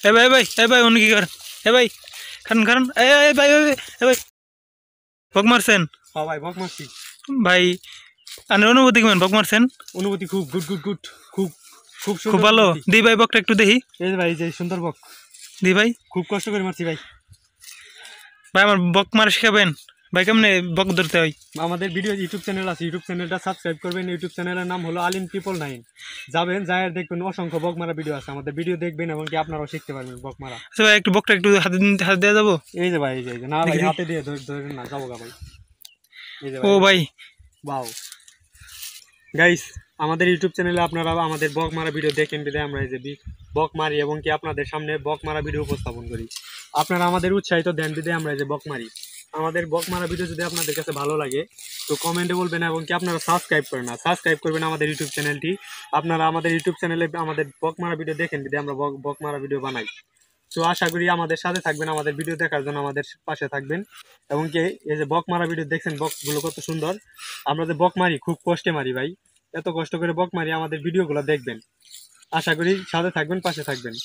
এ ভাই উনি কি করেন? এ ভাই খান খান, এ ভাই বক মারছেন? হ্যাঁ ভাই বক মারছি ভাই আনের অনুভূতি কেমন বক মারছেন? অনুভূতি খুব গুড গুড গুড খুব খুব খুব সুন্দর ভালো। দি ভাই বকটা একটু দেখি। এই যে ভাই যে সুন্দর বক দি ভাই খুব কষ্ট করে মারছি ভাই। ভাই আমার বক মারা শিখাবেন ভাই, কেমনে বক ধরতে হয়? আমাদের ভিডিও ইউটিউব চ্যানেল আছে, ইউটিউব চ্যানেলটা সাবস্ক্রাইব করবেন। ইউটিউব চ্যানেলের নাম হলো alim999। যাবেন যাই দেখবেন অসংখ্য বক মারা ভিডিও আছে, আমাদের ভিডিও দেখবেন এবং কি আপনারাও শিখতে পারবেন বক মারা। আচ্ছা ভাই একটু বকটা একটু হাতে দেওয়া যাবো? এই যে ভাই এই যে না ভাই হাতে দিয়ে ধরেন না, যাবো গা ভাই। এই যে ও ভাই বাও গাইস, আমাদের ইউটিউব চ্যানেলে আপনারা আমাদের বক মারা ভিডিও দেখেন বিদে আমরা এই যে বক মারি এবং কি আপনাদের সামনে বক মারা ভিডিও উপস্থাপন করি। আপনারা আমাদের উৎসাহিত দেন বিদে আমরা এই যে বক মারি। আমাদের বক মারা ভিডিও যদি আপনাদের কাছে ভালো লাগে তো কমেন্টে বলবেন এবং কি আপনারা সাবস্ক্রাইব করেন না, সাবস্ক্রাইব করবেন আমাদের ইউটিউব চ্যানেলটি। আপনারা আমাদের ইউটিউব চ্যানেলে আমাদের বক মারা ভিডিও দেখেন বিদে আমরা বক মারা ভিডিও বানাই। তো আশা করি আমাদের সাথে থাকবেন, আমাদের ভিডিও দেখার জন্য আমাদের পাশে থাকবেন এবং কি এই যে বক মারা ভিডিও দেখছেন বকগুলো কত সুন্দর। আমরা যে বক মারি খুব কষ্টে মারি ভাই, এত কষ্ট করে বক মারি, আমাদের ভিডিওগুলো দেখবেন। আশা করি সাথে থাকবেন, পাশে থাকবেন।